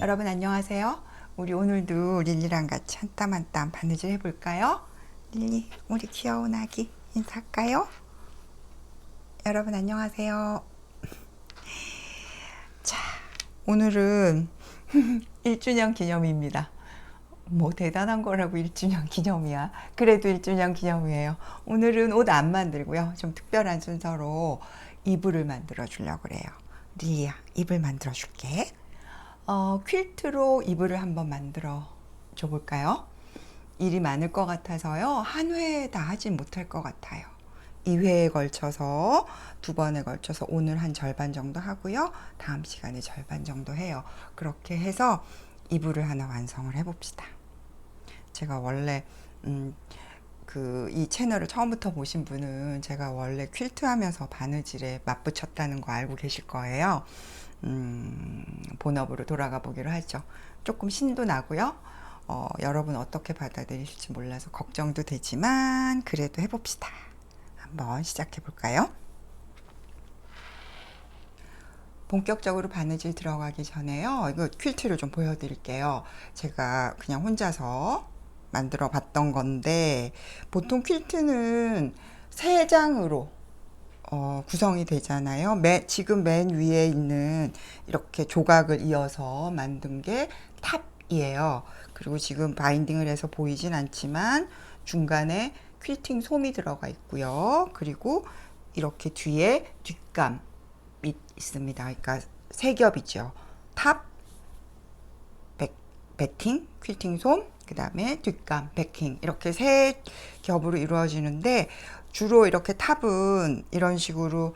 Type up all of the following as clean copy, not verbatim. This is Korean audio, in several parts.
여러분 안녕하세요. 우리 오늘도 릴리랑 같이 한 땀 한 땀 바느질 해볼까요? 릴리, 우리 귀여운 아기 인사할까요? 여러분 안녕하세요. 자, 오늘은 1주년 기념입니다. 뭐 대단한 거라고 1주년 기념이야. 그래도 1주년 기념이에요. 오늘은 옷 안 만들고요. 좀 특별한 순서로 이불을 만들어 주려고 그래요. 릴리야, 이불 만들어 줄게. 퀼트로 이불을 한번 만들어 줘 볼까요? 일이 많을 것 같아서요. 한 회에 다 하진 못할 것 같아요. 2회에 걸쳐서 2번에 걸쳐서 오늘 한 절반 정도 하고요. 다음 시간에 절반 정도 해요. 그렇게 해서 이불을 하나 완성을 해봅시다. 제가 원래 이 채널을 처음부터 보신 분은 제가 원래 퀼트 하면서 바느질에 맞붙였다는 거 알고 계실 거예요. 본업으로 돌아가 보기로 하죠. 조금 신도 나고요. 여러분 어떻게 받아들이실지 몰라서 걱정도 되지만 그래도 해봅시다. 한번 시작해 볼까요? 본격적으로 바느질 들어가기 전에요. 이거 퀼트를 좀 보여드릴게요. 제가 그냥 혼자서 만들어 봤던 건데 보통 퀼트는 3장으로 구성이 되잖아요. 지금 맨 위에 있는 이렇게 조각을 이어서 만든 게 탑이에요. 그리고 지금 바인딩을 해서 보이진 않지만 중간에 퀼팅 솜이 들어가 있고요. 그리고 이렇게 뒤에 뒷감이 있습니다. 그러니까 3겹이죠. 탑, 배팅, 퀼팅 솜, 그 다음에 뒷감, 배킹 이렇게 3겹으로 이루어지는데 주로 이렇게 탑은 이런 식으로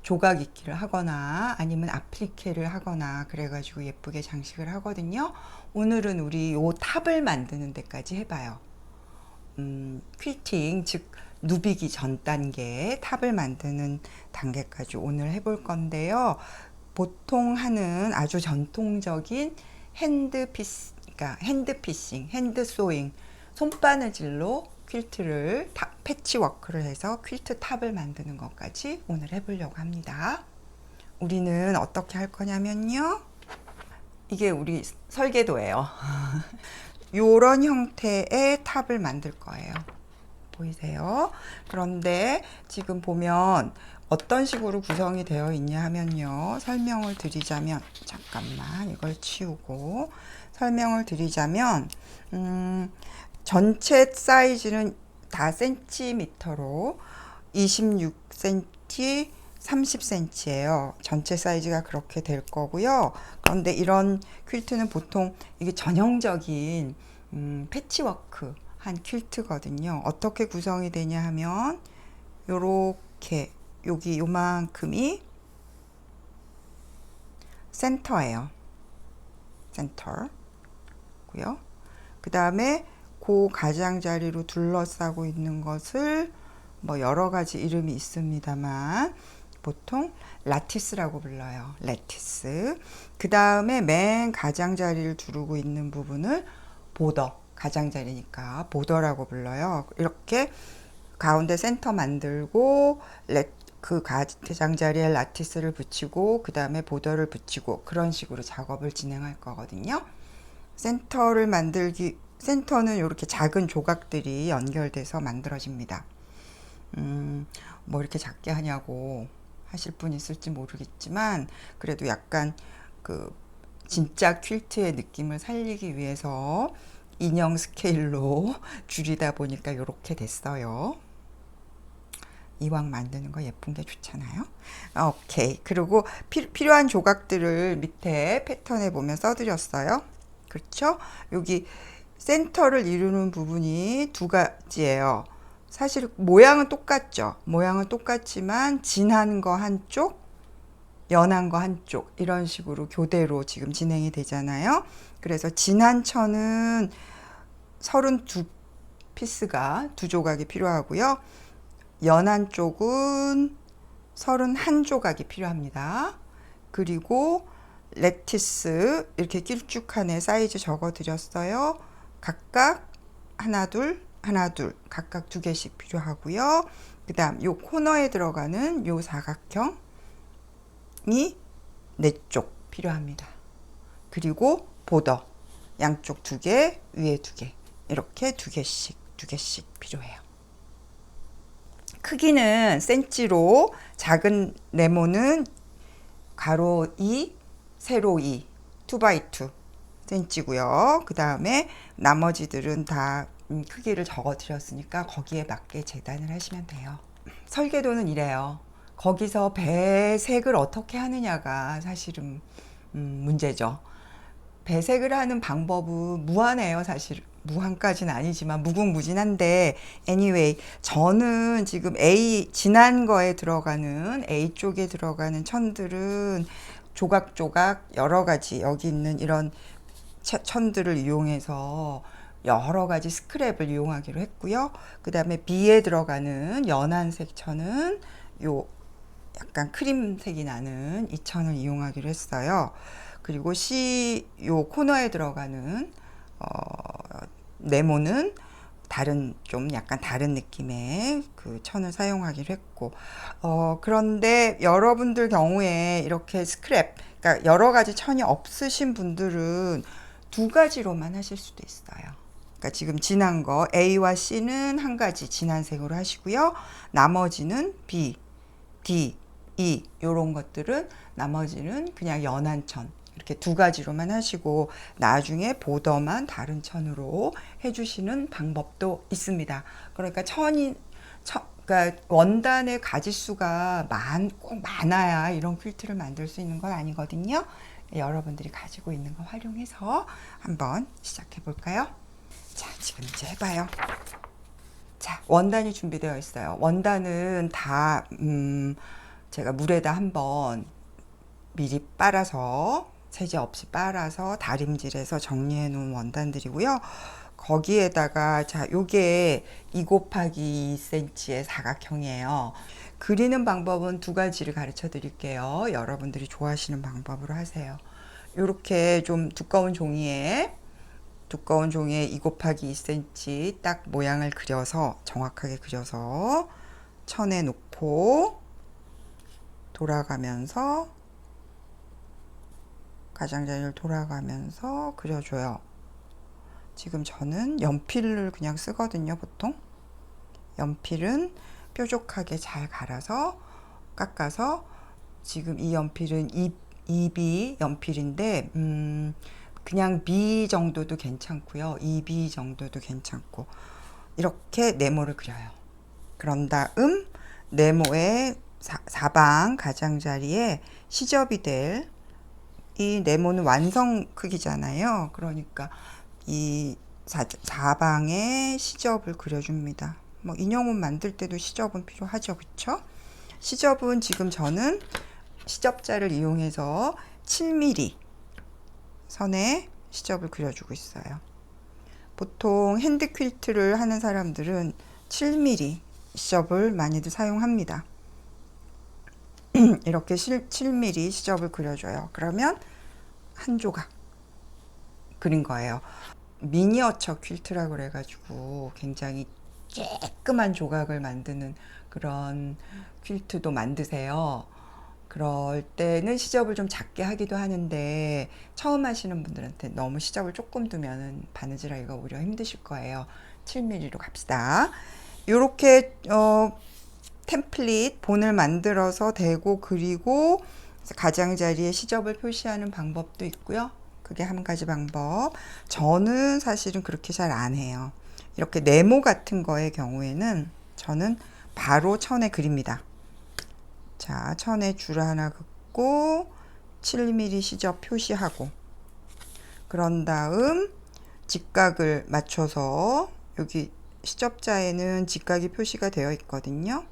조각 입기를 하거나 아니면 아플리케를 하거나 그래가지고 예쁘게 장식을 하거든요. 오늘은 우리 요 탑을 만드는 데까지 해봐요. 퀼팅 즉 누비기 전 단계 탑을 만드는 단계까지 오늘 해볼 건데요. 보통 하는 아주 전통적인 그러니까 핸드피싱, 핸드소잉, 손바느질로 퀼트를 패치워크를 해서 퀼트 탑을 만드는 것까지 오늘 해보려고 합니다. 우리는 어떻게 할 거냐면요. 이게 우리 설계도예요. 요런 형태의 탑을 만들 거예요. 보이세요? 그런데 지금 보면 어떤 식으로 구성이 되어 있냐 하면요. 설명을 드리자면 잠깐만 이걸 치우고 설명을 드리자면 전체 사이즈는 다 센티미터로 26cm, 30cm예요. 전체 사이즈가 그렇게 될 거고요. 그런데 이런 퀼트는 보통 이게 전형적인 패치워크 한 퀼트거든요. 어떻게 구성이 되냐 하면 요렇게 여기 요만큼이 센터예요. 센터고요. 그 다음에 그 가장자리로 둘러싸고 있는 것을 뭐 여러 가지 이름이 있습니다만 보통 라티스라고 불러요. 레티스. 그 다음에 맨 가장자리를 두르고 있는 부분을 보더, 가장자리니까 보더라고 불러요. 이렇게 가운데 센터 만들고 그 가장자리에 라티스를 붙이고 그 다음에 보더를 붙이고 그런 식으로 작업을 진행할 거거든요. 센터는 이렇게 작은 조각들이 연결돼서 만들어집니다. 뭐 이렇게 작게 하냐고 하실 분 있을지 모르겠지만 그래도 약간 그 진짜 퀼트의 느낌을 살리기 위해서 인형 스케일로 줄이다 보니까 이렇게 됐어요. 이왕 만드는 거 예쁜 게 좋잖아요. 오케이. 그리고 필요한 조각들을 밑에 패턴에 보면 써드렸어요. 그렇죠? 여기 센터를 이루는 부분이 2가지예요. 사실 모양은 똑같죠. 모양은 똑같지만 진한 거 한쪽, 연한 거 한쪽 이런 식으로 교대로 지금 진행이 되잖아요. 그래서 진한 천은 32피스가 2조각이 필요하고요. 연한 쪽은 31조각이 필요합니다. 그리고 레티스 이렇게 길쭉한 애 사이즈 적어 드렸어요. 각각 하나 둘 각각 2개씩 필요하고요. 그 다음 요 코너에 들어가는 요 사각형이 4쪽 필요합니다. 그리고 보더 양쪽 2개, 위에 2개, 이렇게 2개씩 필요해요. 크기는 센치로, 작은 네모는 가로 2, 세로 2, 2x2 센치고요. 그 다음에 나머지들은 다 크기를 적어 드렸으니까 거기에 맞게 재단을 하시면 돼요. 설계도는 이래요. 거기서 배색을 어떻게 하느냐가 사실은 문제죠. 배색을 하는 방법은 무한해요. 사실 무한까지는 아니지만 무궁무진한데, anyway 저는 지금 진한 거에 들어가는 A 쪽에 들어가는 천들은 조각조각 여러 가지 여기 있는 이런 천들을 이용해서 여러 가지 스크랩을 이용하기로 했고요. 그 다음에 B에 들어가는 연한색 천은 요 약간 크림색이 나는 이 천을 이용하기로 했어요. 그리고 C 요 코너에 들어가는 네모는 좀 약간 다른 느낌의 그 천을 사용하기로 했고, 그런데 여러분들 경우에 이렇게 스크랩, 그러니까 여러 가지 천이 없으신 분들은 2가지로만 하실 수도 있어요. 그러니까 지금 진한 거 A와 C는 한 가지 진한 색으로 하시고요. 나머지는 B, D, E 요런 것들은 나머지는 그냥 연한 천, 이렇게 2가지로만 하시고 나중에 보더만 다른 천으로 해주시는 방법도 있습니다. 그러니까 그러니까 원단의 가지수가 꼭 많아야 이런 퀼트를 만들 수 있는 건 아니거든요. 여러분들이 가지고 있는 거 활용해서 한번 시작해 볼까요? 자, 지금 이제 해봐요. 자, 원단이 준비되어 있어요. 원단은 다 제가 물에다 한번 미리 빨아서, 세제 없이 빨아서 다림질해서 정리해 놓은 원단들이고요. 거기에다가 자, 요게 2 곱하기 2cm의 사각형이에요. 그리는 방법은 2가지를 가르쳐 드릴게요. 여러분들이 좋아하시는 방법으로 하세요. 요렇게 좀 두꺼운 종이에 2 곱하기 2cm 딱 모양을 그려서, 정확하게 그려서 천에 놓고 돌아가면서, 가장자리를 돌아가면서 그려줘요. 지금 저는 연필을 그냥 쓰거든요. 보통 연필은 뾰족하게 잘 갈아서 깎아서, 지금 이 연필은 2B 연필인데 그냥 B 정도도 괜찮고요. 2B 정도도 괜찮고, 이렇게 네모를 그려요. 그런 다음 네모의 사방 가장자리에 시접이 될, 이 네모는 완성 크기잖아요. 그러니까 이 사방에 시접을 그려줍니다. 뭐 인형옷 만들 때도 시접은 필요하죠. 그쵸? 시접은 지금 저는 시접자를 이용해서 7mm 선에 시접을 그려주고 있어요. 보통 핸드 퀼트를 하는 사람들은 7mm 시접을 많이들 사용합니다. 이렇게 7mm 시접을 그려줘요. 그러면 한 조각 그린 거예요. 미니어처 퀼트라고 그래가지고 굉장히 쬐끄만 조각을 만드는 그런 퀼트도 만드세요. 그럴 때는 시접을 좀 작게 하기도 하는데, 처음 하시는 분들한테 너무 시접을 조금 두면 바느질하기가 오히려 힘드실 거예요. 7mm로 갑시다. 요렇게 템플릿 본을 만들어서 대고 그리고 가장자리에 시접을 표시하는 방법도 있고요. 그게 한 가지 방법. 저는 사실은 그렇게 잘 안 해요. 이렇게 네모 같은 거의 경우에는 저는 바로 천에 그립니다. 자, 천에 줄 하나 긋고 7mm 시접 표시하고, 그런 다음 직각을 맞춰서, 여기 시접자에는 직각이 표시가 되어 있거든요.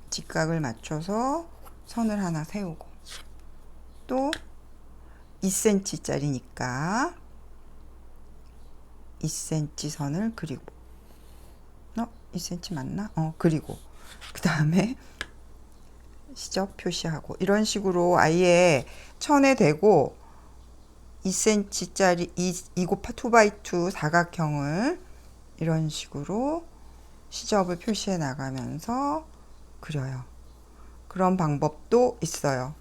직각을 맞춰서 선을 하나 세우고, 또 2cm 짜리니까 2cm 선을 그리고, 2cm 맞나? 그리고 그 다음에 시접 표시하고, 이런 식으로 아예 천에 대고 2cm 짜리 2 곱하기 2x2 사각형을 이런 식으로 시접을 표시해 나가면서 그려요. 그런 방법도 있어요.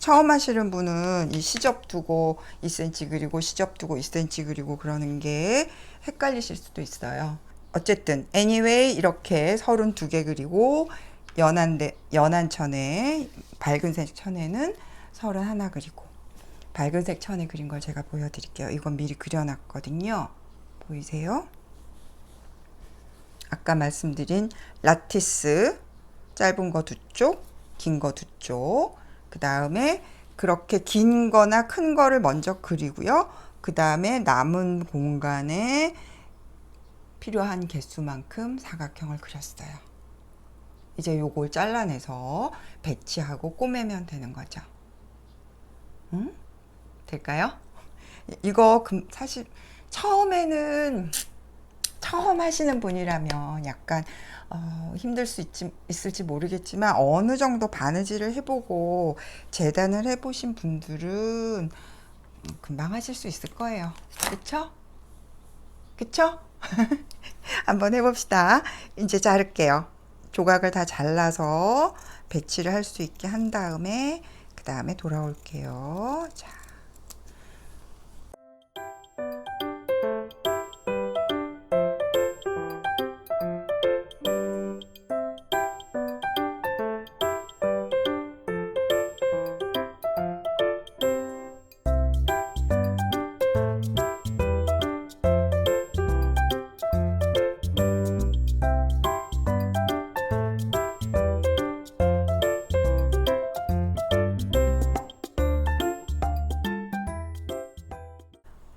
처음 하시는 분은 이 시접 두고 2cm 그리고 시접 두고 2cm 그리고 그러는 게 헷갈리실 수도 있어요. 어쨌든 anyway 이렇게 32개 그리고 연한 천에 밝은색 천에는 31 그리고 밝은색 천에 그린 걸 제가 보여드릴게요. 이건 미리 그려놨거든요. 보이세요? 아까 말씀드린 라티스 짧은 거 두 쪽, 긴 거 두 쪽. 그 다음에 그렇게 긴 거나 큰 거를 먼저 그리고요. 그 다음에 남은 공간에 필요한 개수만큼 사각형을 그렸어요. 이제 요걸 잘라내서 배치하고 꼬매면 되는 거죠. 응? 될까요? 이거 사실 처음에는 처음 하시는 분이라면 약간 힘들 수 있을지 모르겠지만 어느 정도 바느질을 해보고 재단을 해보신 분들은 금방 하실 수 있을 거예요. 그쵸? 그쵸? 한번 해봅시다. 이제 자를게요. 조각을 다 잘라서 배치를 할 수 있게 한 다음에 그 다음에 돌아올게요. 자.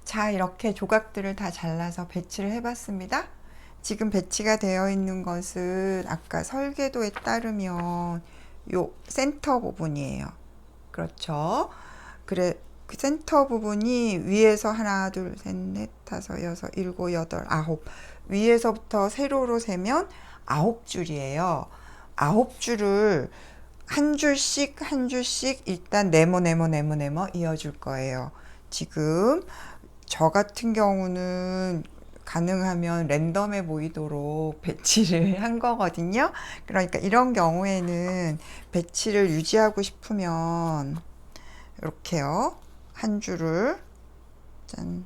자, 이렇게 조각들을 다 잘라서 배치를 해봤습니다. 지금 배치가 되어 있는 것은 아까 설계도에 따르면 요 센터 부분이에요. 그렇죠? 그래, 그 센터 부분이 위에서 하나, 둘, 셋, 넷, 다섯, 여섯, 일곱, 여덟, 아홉. 위에서부터 세로로 세면 9줄이에요. 9줄을 한 줄씩 한 줄씩 일단 네모 이어줄 거예요. 지금 저 같은 경우는 가능하면 랜덤해 보이도록 배치를 한 거거든요. 그러니까 이런 경우에는 배치를 유지하고 싶으면 이렇게요. 한 줄을 짠.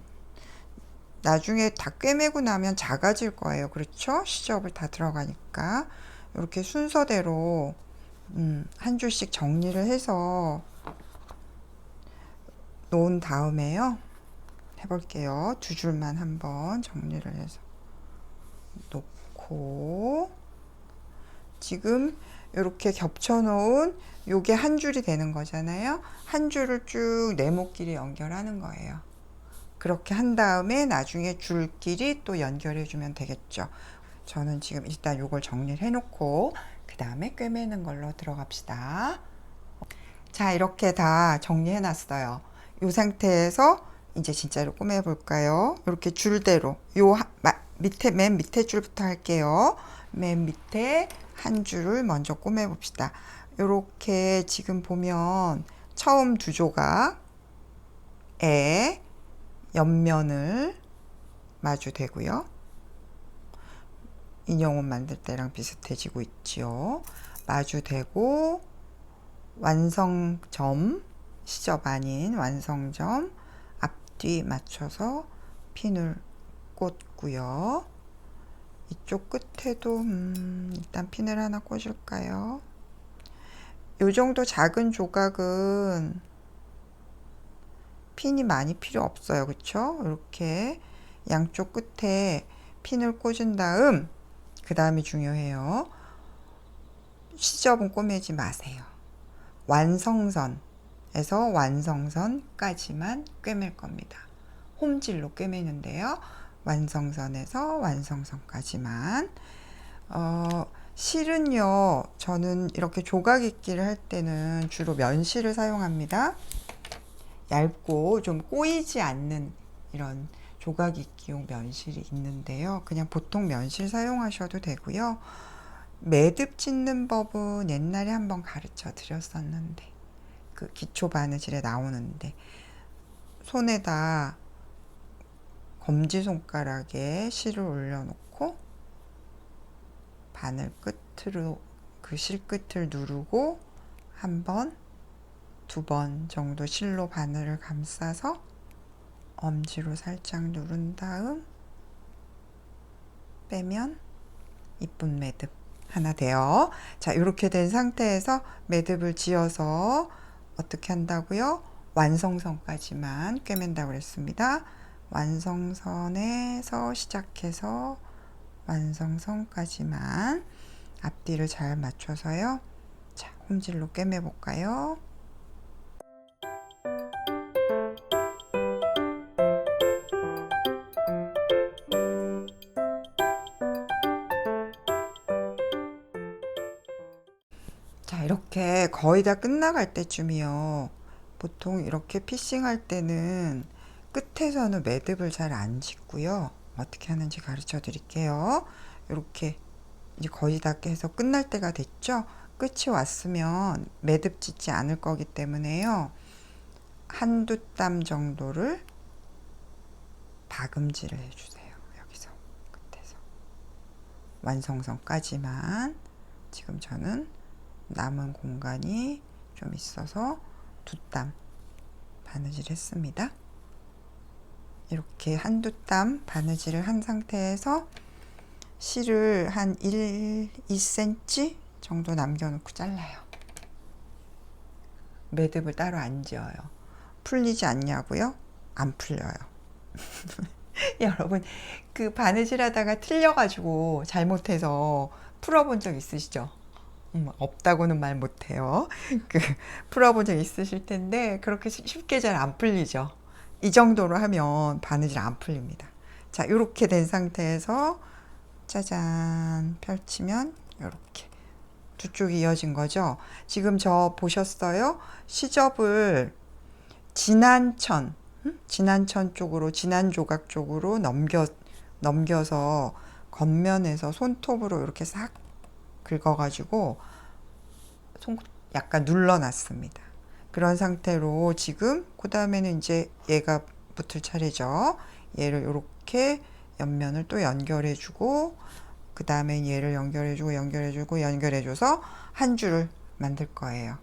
나중에 다 꿰매고 나면 작아질 거예요. 그렇죠? 시접을 다 들어가니까 이렇게 순서대로 한 줄씩 정리를 해서 놓은 다음에요. 해볼게요. 두 줄만 한번 정리를 해서 놓고 지금 이렇게 겹쳐 놓은 요게 한 줄이 되는 거잖아요. 한 줄을 쭉 네모끼리 연결하는 거예요. 그렇게 한 다음에 나중에 줄끼리 또 연결해 주면 되겠죠. 저는 지금 일단 요걸 정리를 해 놓고 그 다음에 꿰매는 걸로 들어갑시다. 자, 이렇게 다 정리해 놨어요. 이 상태에서 이제 진짜로 꼬매 볼까요? 이렇게 줄대로 밑에 맨 밑에 줄부터 할게요. 맨 밑에 한 줄을 먼저 꼬매 봅시다. 이렇게 지금 보면 처음 두 조각에 옆면을 마주 대고요. 인형옷 만들 때랑 비슷해지고 있지요. 마주 대고 완성점, 시접 아닌 완성점 앞뒤 맞춰서 핀을 꽂고요. 이쪽 끝에도 일단 핀을 하나 꽂을까요? 요 정도 작은 조각은 핀이 많이 필요 없어요. 그쵸? 이렇게 양쪽 끝에 핀을 꽂은 다음 그 다음이 중요해요. 시접은 꼬매지 마세요. 완성선에서 완성선까지만 꿰맬 겁니다. 홈질로 꿰매는데요. 완성선에서 완성선까지만. 실은요, 저는 이렇게 조각 입기를 할 때는 주로 면실을 사용합니다. 얇고 좀 꼬이지 않는 이런 조각 입기용 면실이 있는데요. 그냥 보통 면실 사용하셔도 되고요. 매듭 짓는 법은 옛날에 한번 가르쳐 드렸었는데, 그 기초 바느질에 나오는데, 손에다 검지손가락에 실을 올려놓고 바늘 끝으로 그 실 끝을 누르고 한번 두 번 정도 실로 바늘을 감싸서 엄지로 살짝 누른 다음 빼면 이쁜 매듭 하나 돼요. 자, 이렇게 된 상태에서 매듭을 지어서 어떻게 한다고요? 완성선까지만 꿰맨다고 그랬습니다. 완성선에서 시작해서 완성선까지만 앞뒤를 잘 맞춰서요. 자, 홈질로 꿰매 볼까요? 자, 이렇게 거의 다 끝나갈 때쯤이요. 보통 이렇게 피싱할 때는 끝에서는 매듭을 잘 안 짓고요. 어떻게 하는지 가르쳐 드릴게요. 이렇게 이제 거의 다 해서 끝날 때가 됐죠. 끝이 왔으면 매듭 짓지 않을 거기 때문에요. 한두 땀 정도를 박음질을 해주세요. 여기서 끝에서 완성선까지만. 지금 저는 남은 공간이 좀 있어서 두 땀 바느질 했습니다. 이렇게 한두 땀 바느질을 한 상태에서 실을 한 2cm 정도 남겨놓고 잘라요. 매듭을 따로 안 지어요. 풀리지 않냐고요? 안 풀려요. 여러분, 그 바느질 하다가 틀려가지고 잘못해서 풀어본 적 있으시죠? 없다고는 말 못해요. 풀어본 적 있으실 텐데 그렇게 쉽게 잘 안 풀리죠. 이 정도로 하면 바느질 안 풀립니다. 자, 이렇게 된 상태에서 짜잔 펼치면 이렇게 두 쪽이 이어진 거죠. 지금 저 보셨어요? 시접을 진한 천 쪽으로, 진한 조각 쪽으로 넘겨서 겉면에서 손톱으로 이렇게 싹 긁어가지고 약간 눌러놨습니다. 그런 상태로 지금 그 다음에는 이제 얘가 붙을 차례죠. 얘를 이렇게 옆면을 또 연결해주고 그 다음에 얘를 연결해줘서 한 줄을 만들 거예요.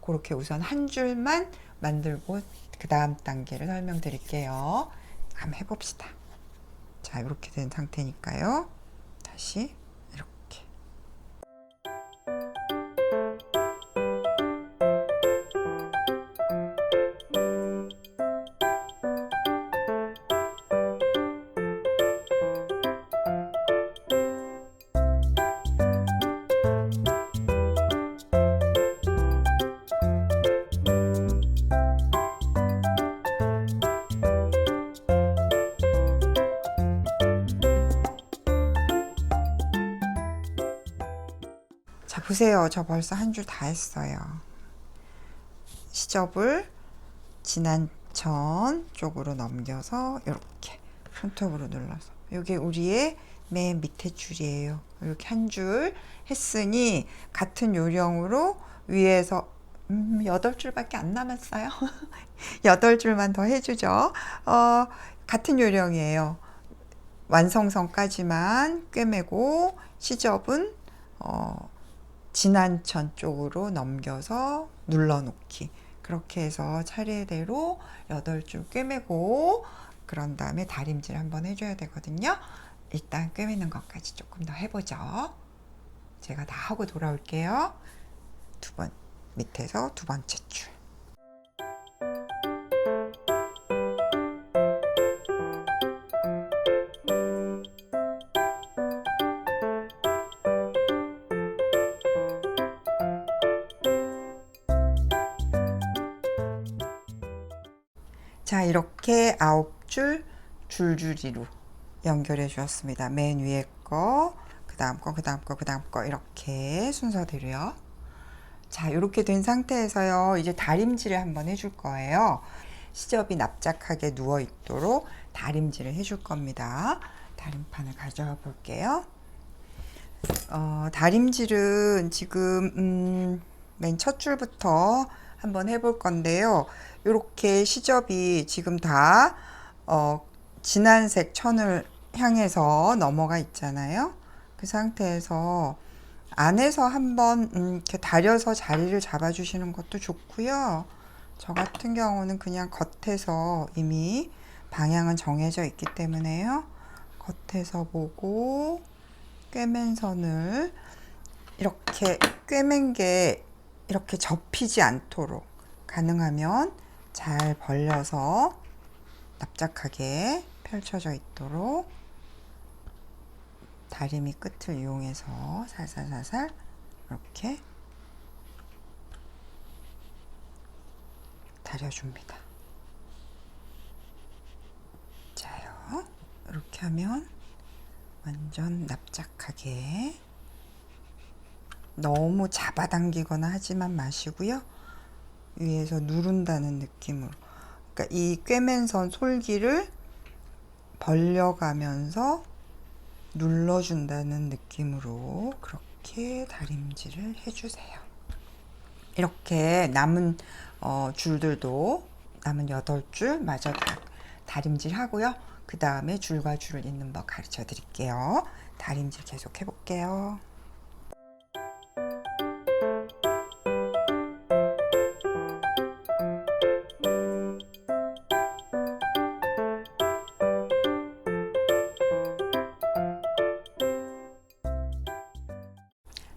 그렇게 우선 한 줄만 만들고 그 다음 단계를 설명드릴게요. 한번 해봅시다. 자, 이렇게 된 상태니까요. 다시 이렇게. 자, 보세요. 저 벌써 한 줄 다 했어요. 시접을 진한 천 쪽으로 넘겨서 이렇게 손톱으로 눌러서 이게 우리의 맨 밑에 줄이에요. 이렇게 한 줄 했으니 같은 요령으로 위에서 8줄밖에 안 남았어요. 8줄만 더 해주죠. 같은 요령이에요. 완성선까지만 꿰매고 시접은 진한 천 쪽으로 넘겨서 눌러놓기. 그렇게 해서 차례대로 8줄 꿰매고 그런 다음에 다림질 한번 해줘야 되거든요. 일단 꿰매는 것까지 조금 더 해보죠. 제가 다 하고 돌아올게요. 밑에서 두 번째 줄. 자, 이렇게 9줄 줄줄이로 연결해 주었습니다. 맨 위에 거, 그 다음 거, 그 다음 거, 그 다음 거 이렇게 순서대로요. 자, 이렇게 된 상태에서요. 이제 다림질을 한번 해줄 거예요. 시접이 납작하게 누워 있도록 다림질을 해줄 겁니다. 다림판을 가져와 볼게요. 다림질은 지금 맨 첫 줄부터 한번 해볼 건데요. 이렇게 시접이 지금 다 진한색 천을 향해서 넘어가 있잖아요. 그 상태에서 안에서 한번 이렇게 다려서 자리를 잡아 주시는 것도 좋고요. 저 같은 경우는 그냥 겉에서 이미 방향은 정해져 있기 때문에요. 겉에서 보고 꿰맨 선을 이렇게 꿰맨 게 이렇게 접히지 않도록 가능하면 잘 벌려서 납작하게 펼쳐져 있도록 다리미 끝을 이용해서 살살살살 이렇게 다려줍니다. 자요. 이렇게 하면 완전 납작하게, 너무 잡아당기거나 하지만 마시고요. 위에서 누른다는 느낌으로. 그러니까 이 꿰맨선 솔기를 벌려가면서 눌러준다는 느낌으로 그렇게 다림질을 해주세요. 이렇게 남은 줄들도 남은 8줄 마저 다림질 하고요. 그 다음에 줄과 줄을 잇는 법 가르쳐 드릴게요. 다림질 계속 해볼게요.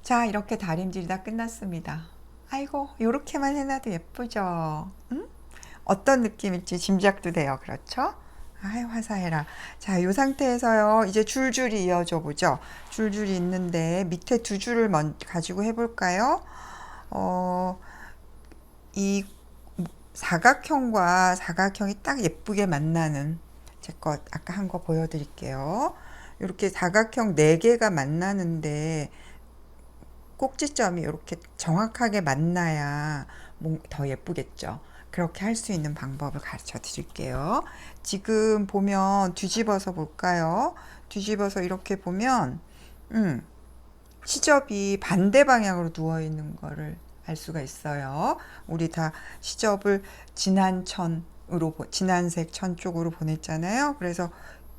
자, 이렇게 다림질이 다 끝났습니다. 아이고, 이렇게만 해놔도 예쁘죠? 응? 어떤 느낌일지 짐작도 돼요. 그렇죠? 아이, 화사해라. 자, 이 상태에서요, 이제 줄줄이 이어져 보죠. 줄줄이 있는데 밑에 두 줄을 가지고 해볼까요? 이 사각형과 사각형이 딱 예쁘게 만나는, 제 것 아까 한 거 보여드릴게요. 이렇게 사각형 4개가 만나는데 꼭지점이 이렇게 정확하게 만나야 더 예쁘겠죠. 그렇게 할 수 있는 방법을 가르쳐 드릴게요. 지금 보면 뒤집어서 볼까요? 뒤집어서 이렇게 보면 시접이 반대 방향으로 누워 있는 거를 알 수가 있어요. 우리 다 시접을 진한 진한색 천 쪽으로 보냈잖아요. 그래서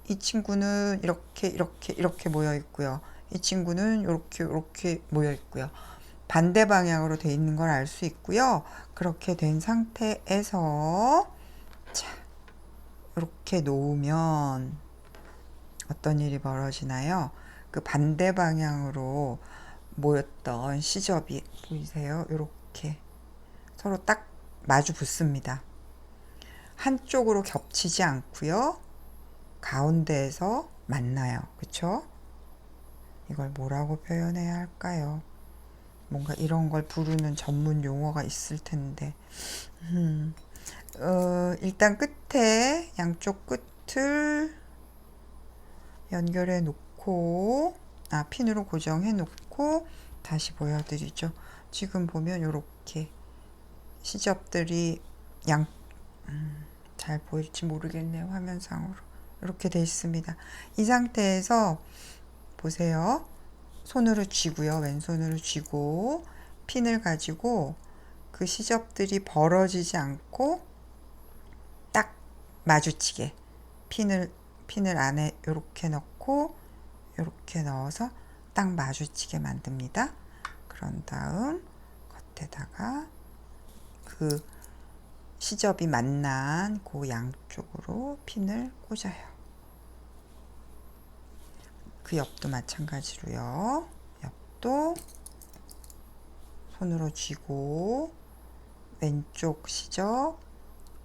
이 친구는 이렇게 모여 있고요. 이 친구는 이렇게 모여 있고요. 반대 방향으로 돼 있는 걸 알 수 있고요. 그렇게 된 상태에서 자, 이렇게 놓으면 어떤 일이 벌어지나요? 그 반대 방향으로 모였던 시접이 보이세요? 이렇게 서로 딱 마주 붙습니다. 한쪽으로 겹치지 않고요. 가운데에서 만나요. 그쵸? 이걸 뭐라고 표현해야 할까요? 뭔가 이런 걸 부르는 전문 용어가 있을 텐데. 일단 끝에 양쪽 끝을 연결해 놓고, 핀으로 고정해 놓고 다시 보여드리죠. 지금 보면 이렇게 시접들이 잘 보일지 모르겠네요. 화면상으로 이렇게 돼 있습니다. 이 상태에서 보세요. 손으로 쥐고요. 왼손으로 쥐고 핀을 가지고 그 시접들이 벌어지지 않고 딱 마주치게 핀을 안에 이렇게 넣고 이렇게 넣어서 딱 마주치게 만듭니다. 그런 다음 겉에다가 그 시접이 만난 그 양쪽으로 핀을 꽂아요. 그 옆도 마찬가지로요. 옆도 손으로 쥐고 왼쪽 시접,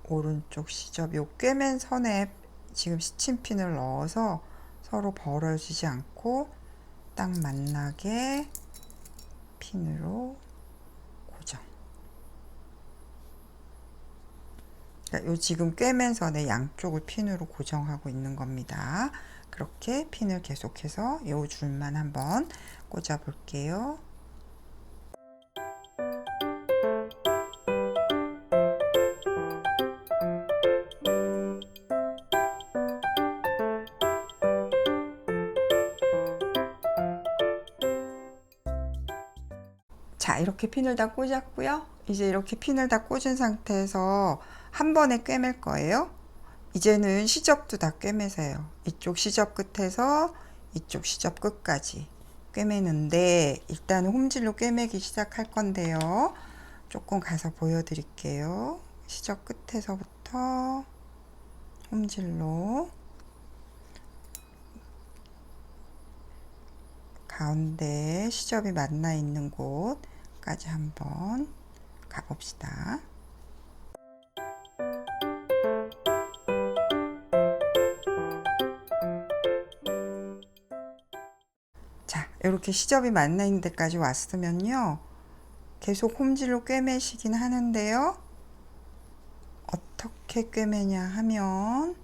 오른쪽 시접, 요 꿰맨 선에 지금 시침핀을 넣어서 서로 벌어지지 않고 딱 만나게 핀으로 고정. 요 지금 꿰맨 선의 양쪽을 핀으로 고정하고 있는 겁니다. 그렇게 핀을 계속해서 요 줄만 한번 꽂아 볼게요. 자, 이렇게 핀을 다 꽂았고요. 이제 이렇게 핀을 다 꽂은 상태에서 한 번에 꿰맬 거예요. 이제는 시접도 다 꿰매세요. 이쪽 시접 끝에서 이쪽 시접 끝까지 꿰매는데, 일단 홈질로 꿰매기 시작할 건데요. 조금 가서 보여드릴게요. 시접 끝에서부터 홈질로 가운데 시접이 만나 있는 곳까지 한번 가봅시다. 자, 이렇게 시접이 만나 있는 데까지 왔으면요, 계속 홈질로 꿰매시긴 하는데요, 어떻게 꿰매냐 하면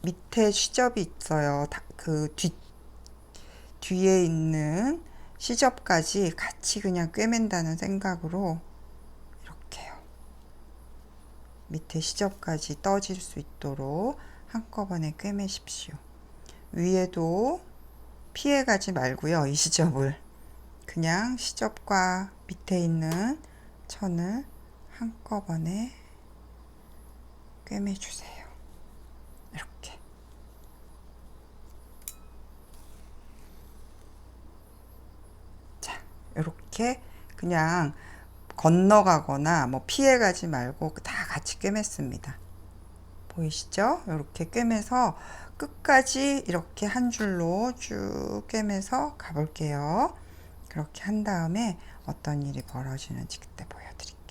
밑에 시접이 있어요. 그 뒤에 있는 시접까지 같이 그냥 꿰맨다는 생각으로 이렇게요. 밑에 시접까지 떠질 수 있도록 한꺼번에 꿰매십시오. 위에도 피해가지 말고요. 이 시접을 그냥 시접과 밑에 있는 천을 한꺼번에 꿰매주세요. 이렇게. 자, 이렇게 그냥 건너가거나 뭐 피해가지 말고 다 같이 꿰맸습니다. 보이시죠? 이렇게 꿰매서 끝까지 이렇게 한 줄로 쭉 꿰매서 가볼게요. 그렇게 한 다음에 어떤 일이 벌어지는지 그때 보여드릴게요.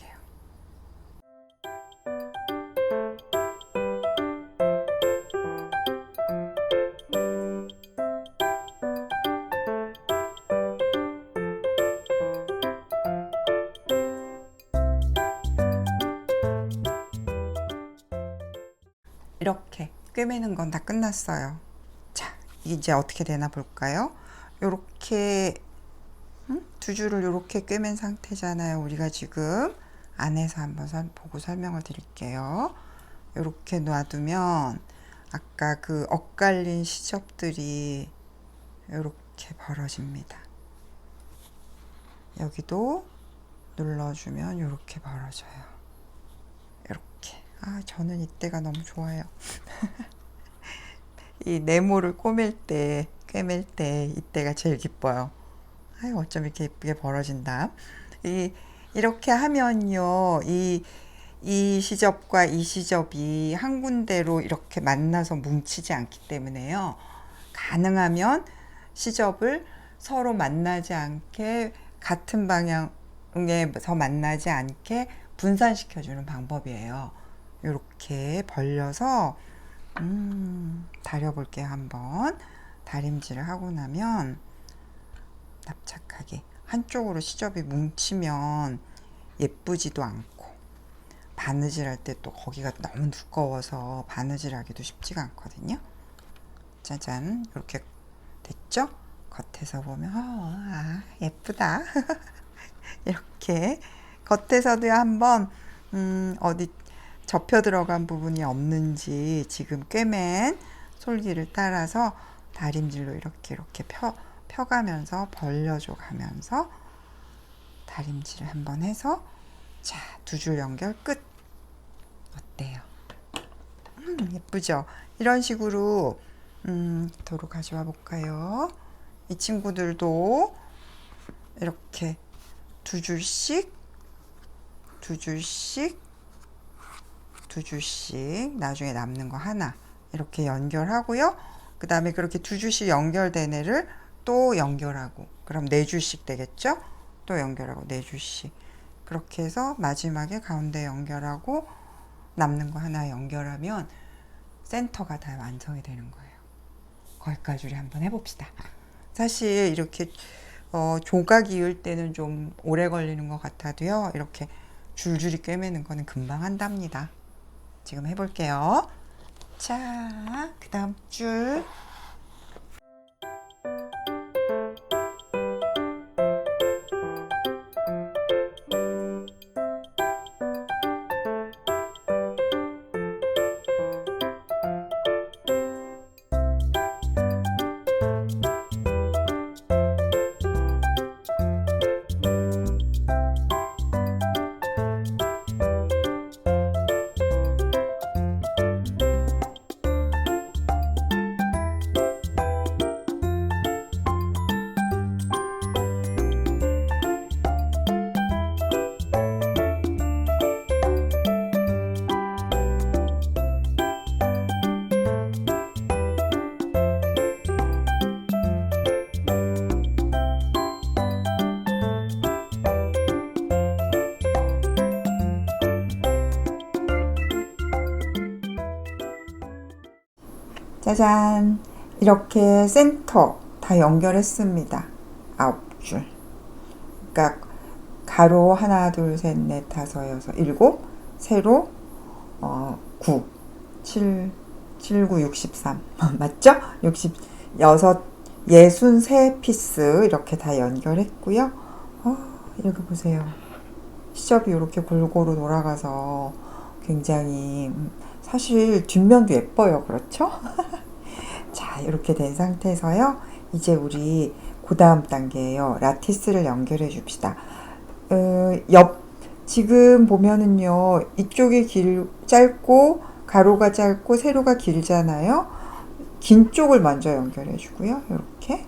이렇게 꿰매는 건 다 끝났어요. 자, 이제 어떻게 되나 볼까요? 요렇게 두 줄을 이렇게 꿰맨 상태잖아요. 우리가 지금 안에서 한번 보고 설명을 드릴게요. 이렇게 놔두면 아까 그 엇갈린 시접들이 이렇게 벌어집니다. 여기도 눌러주면 이렇게 벌어져요. 이렇게. 아, 저는 이때가 너무 좋아요. 이 네모를 꿰맬 때 이때가 제일 기뻐요. 아유, 어쩜 이렇게 예쁘게 벌어진다. 이렇게 하면요, 이 시접과 이 시접이 한 군데로 이렇게 만나서 뭉치지 않기 때문에요, 가능하면 시접을 서로 만나지 않게, 같은 방향에서 만나지 않게 분산시켜주는 방법이에요. 이렇게 벌려서 다려볼게요. 한번 다림질을 하고 나면 납작하게 한쪽으로 시접이 뭉치면 예쁘지도 않고, 바느질 할 때 또 거기가 너무 두꺼워서 바느질 하기도 쉽지가 않거든요. 짜잔, 이렇게 됐죠? 겉에서 보면 예쁘다. 이렇게 겉에서도 한번 어디 접혀 들어간 부분이 없는지 지금 꿰맨 솔기를 따라서 다림질로 이렇게 펴가면서 벌려줘 가면서 다림질을 한번 해서, 자, 두 줄 연결 끝. 어때요? 예쁘죠? 이런 식으로 도로 가져와 볼까요? 이 친구들도 이렇게 두 줄씩 나중에 남는 거 하나 이렇게 연결하고요. 그 다음에 그렇게 두 줄씩 연결된 애를 또 연결하고, 그럼 네 줄씩 되겠죠? 또 연결하고 네 줄씩, 그렇게 해서 마지막에 가운데 연결하고 남는 거 하나 연결하면 센터가 다 완성이 되는 거예요. 거기까지 우리 한번 해봅시다. 사실 이렇게 조각 이을 때는 좀 오래 걸리는 것 같아도요, 이렇게 줄줄이 꿰매는 거는 금방 한답니다. 지금 해볼게요. 자, 그 다음 줄. 짜잔! 이렇게 센터 다 연결했습니다. 9줄. 그러니까 가로 하나, 둘, 셋, 넷, 다섯, 여섯, 일곱, 세로 9, 7, 9, 63 맞죠? 63 피스 이렇게 다 연결했고요. 이렇게 보세요. 시접이 이렇게 골고루 돌아가서 굉장히 사실 뒷면도 예뻐요. 그렇죠? 자, 이렇게 된 상태에서요. 이제 우리 그 다음 단계예요. 라티스를 연결해 줍시다. 지금 보면은요, 이쪽이 짧고, 가로가 짧고, 세로가 길잖아요. 긴 쪽을 먼저 연결해 주고요. 이렇게.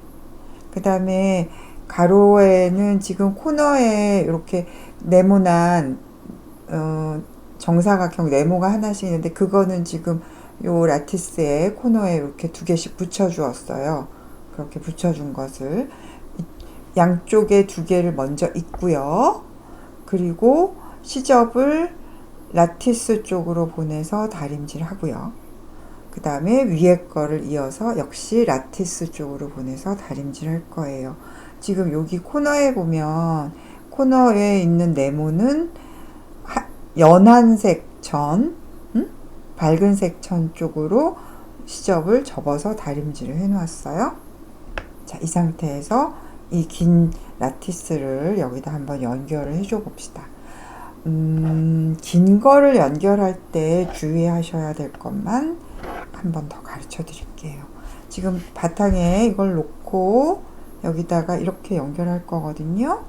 그 다음에 가로에는 지금 코너에 이렇게 네모난, 정사각형 네모가 하나씩 있는데, 그거는 지금 요 라티스에 코너에 이렇게 2개씩 붙여주었어요. 그렇게 붙여준 것을 양쪽에 2개를 먼저 입고요. 그리고 시접을 라티스 쪽으로 보내서 다림질 하고요. 그 다음에 위에 거를 이어서 역시 라티스 쪽으로 보내서 다림질 할 거예요. 지금 여기 코너에 보면 코너에 있는 네모는 연한색 천, 밝은 색 천 쪽으로 시접을 접어서 다림질을 해 놓았어요. 자, 이 상태에서 이 긴 라티스를 여기다 한번 연결을 해줘 봅시다. 긴 거를 연결할 때 주의하셔야 될 것만 한 번 더 가르쳐 드릴게요. 지금 바탕에 이걸 놓고 여기다가 이렇게 연결할 거거든요.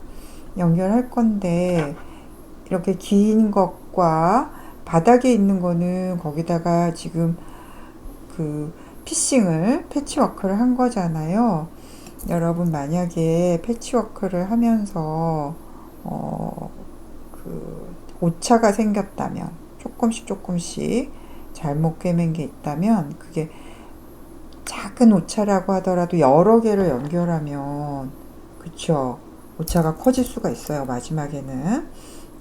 연결할 건데 이렇게 긴 것과 바닥에 있는 거는 거기다가 지금 그 피싱을 패치워크를 한 거잖아요. 여러분 만약에 패치워크를 하면서 그 오차가 생겼다면 조금씩 잘못 꿰맨 게 있다면 그게 작은 오차라고 하더라도 여러 개를 연결하면 그쵸 오차가 커질 수가 있어요. 마지막에는.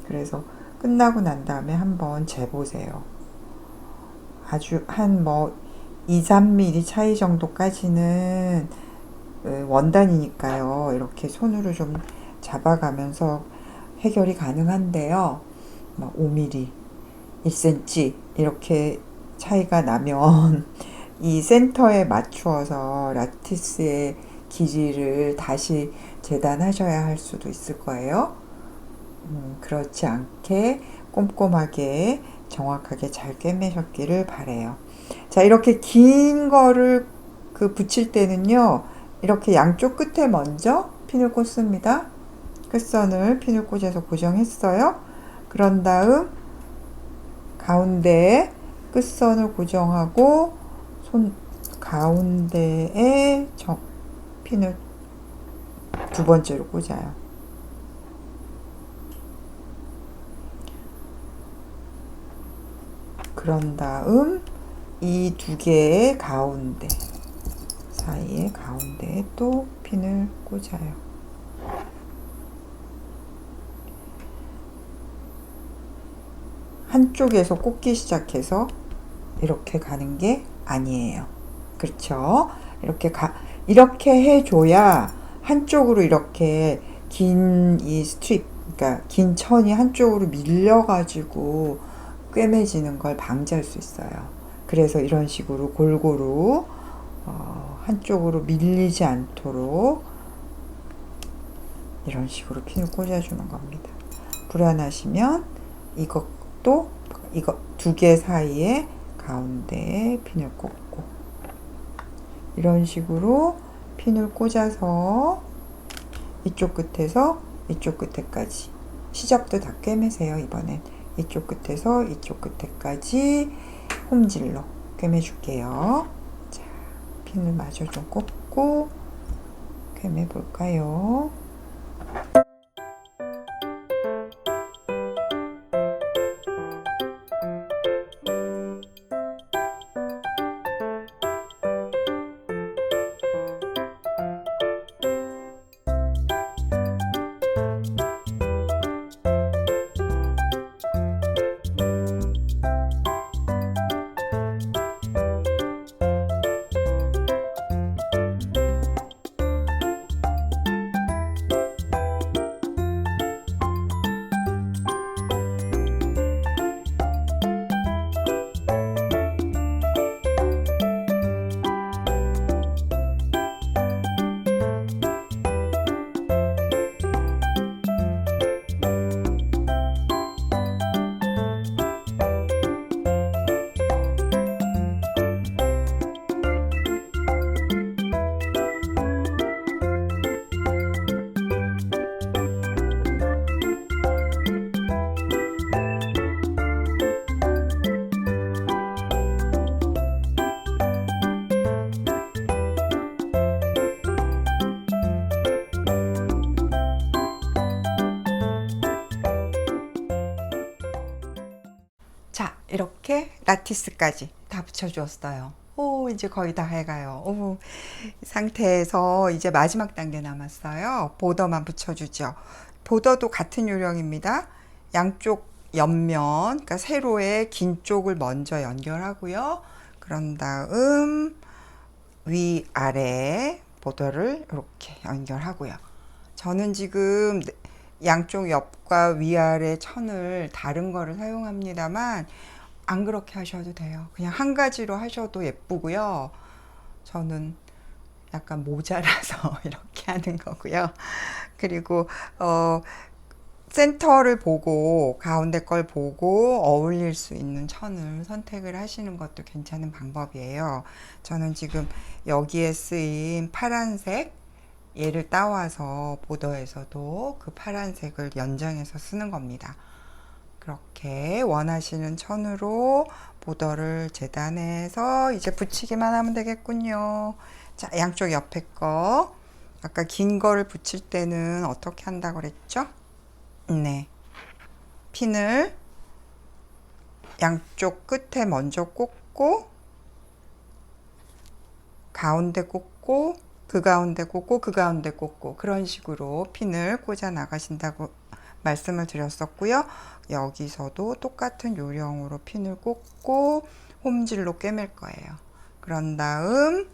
그래서 끝나고 난 다음에 한번 재보세요. 아주 한 2, 3mm 차이 정도까지는 원단이니까요. 이렇게 손으로 좀 잡아가면서 해결이 가능한데요. 5mm, 1cm 이렇게 차이가 나면 이 센터에 맞추어서 라티스의 길이를 다시 재단하셔야 할 수도 있을 거예요. 그렇지 않게 꼼꼼하게 정확하게 잘 꿰매셨기를 바래요. 자, 이렇게 긴 거를 붙일 때는요. 이렇게 양쪽 끝에 먼저 핀을 꽂습니다. 끝선을 핀을 꽂아서 고정했어요. 그런 다음 가운데에 끝선을 고정하고 가운데에 핀을 2번째로 꽂아요. 그런 다음 이 2개의 가운데 사이에 가운데에 또 핀을 꽂아요. 한쪽에서 꽂기 시작해서 이렇게 가는 게 아니에요. 그렇죠? 이렇게 해줘야 한쪽으로 이렇게 긴 이 스트립, 그러니까 긴 천이 한쪽으로 밀려가지고 꿰매지는 걸 방지할 수 있어요. 그래서 이런 식으로 골고루 한쪽으로 밀리지 않도록 이런 식으로 핀을 꽂아주는 겁니다. 불안하시면 이거 2개 사이에 가운데에 핀을 꽂고 이런 식으로 핀을 꽂아서 이쪽 끝에서 이쪽 끝에까지 시접도 다 꿰매세요. 이번엔 이쪽 끝에서 이쪽 끝에까지 홈질로 꿰매줄게요. 자, 핀을 마저 좀 꽂고 꿰매볼까요? 이렇게 라티스까지 다 붙여주었어요. 오, 이제 거의 다 해가요. 오, 이 상태에서 이제 마지막 단계 남았어요. 보더만 붙여주죠. 보더도 같은 요령입니다. 양쪽 옆면, 그러니까 세로의 긴 쪽을 먼저 연결하고요. 그런 다음 위아래 보더를 이렇게 연결하고요. 저는 지금 양쪽 옆과 위아래 천을 다른 거를 사용합니다만 안 그렇게 하셔도 돼요. 그냥 한 가지로 하셔도 예쁘고요. 저는 약간 모자라서 이렇게 하는 거고요. 그리고 센터를 보고 가운데 걸 보고 어울릴 수 있는 천을 선택을 하시는 것도 괜찮은 방법이에요. 저는 지금 여기에 쓰인 파란색 얘를 따와서 보더에서도 그 파란색을 연장해서 쓰는 겁니다. 그렇게 원하시는 천으로 보더를 재단해서 이제 붙이기만 하면 되겠군요. 자, 양쪽 옆에 거 아까 긴 거를 붙일 때는 어떻게 한다고 그랬죠? 네, 핀을 양쪽 끝에 먼저 꽂고 가운데 꽂고 그 가운데 꽂고 그 가운데 꽂고 그런 식으로 핀을 꽂아 나가신다고 말씀을 드렸었고요. 여기서도 똑같은 요령으로 핀을 꽂고 홈질로 꿰맬 거예요. 그런 다음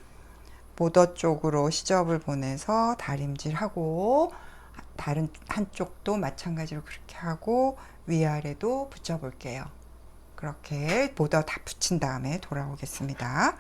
보더 쪽으로 시접을 보내서 다림질하고 다른 한쪽도 마찬가지로 그렇게 하고 위아래도 붙여 볼게요. 그렇게 보더 다 붙인 다음에 돌아오겠습니다.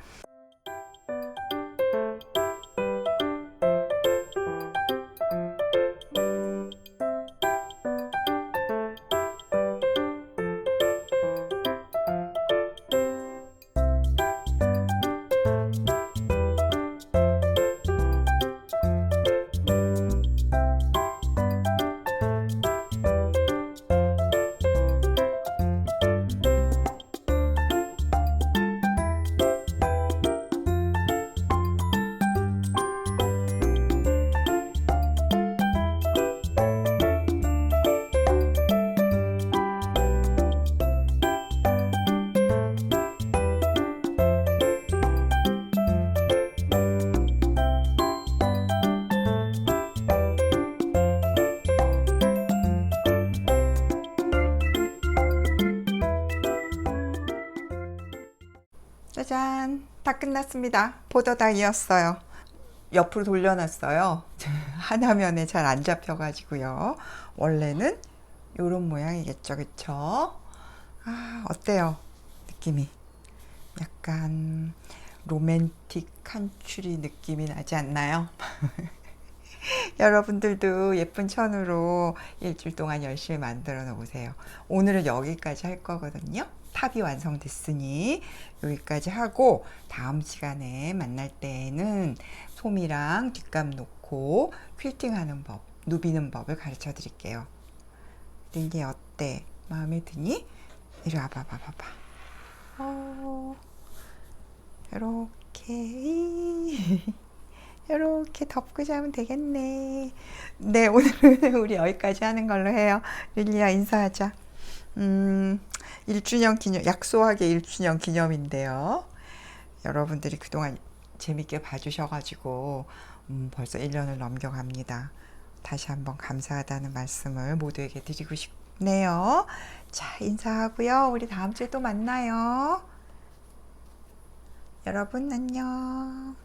짜잔, 다 끝났습니다. 보더 다 이었어요. 옆으로 돌려놨어요. 하나면에 잘 안 잡혀가지고요. 원래는 요런 모양이겠죠, 그쵸? 아, 어때요? 느낌이 약간 로맨틱한 추리 느낌이 나지 않나요? 여러분들도 예쁜 천으로 일주일 동안 열심히 만들어 놓으세요. 오늘은 여기까지 할 거거든요. 탑이 완성됐으니 여기까지 하고 다음 시간에 만날 때에는 솜이랑 뒷감 놓고 퀼팅 하는 법, 누비는 법을 가르쳐 드릴게요. 이게 어때? 마음에 드니? 이리 와봐, 봐봐. 이렇게 이렇게 덮고 자면 되겠네. 네, 오늘은 우리 여기까지 하는 걸로 해요. 릴리야, 인사하자. 1주년 기념, 약소하게 1주년 기념인데요. 여러분들이 그동안 재밌게 봐주셔가지고 벌써 1년을 넘겨갑니다. 다시 한번 감사하다는 말씀을 모두에게 드리고 싶네요. 자, 인사하고요. 우리 다음 주에 또 만나요. 여러분 안녕.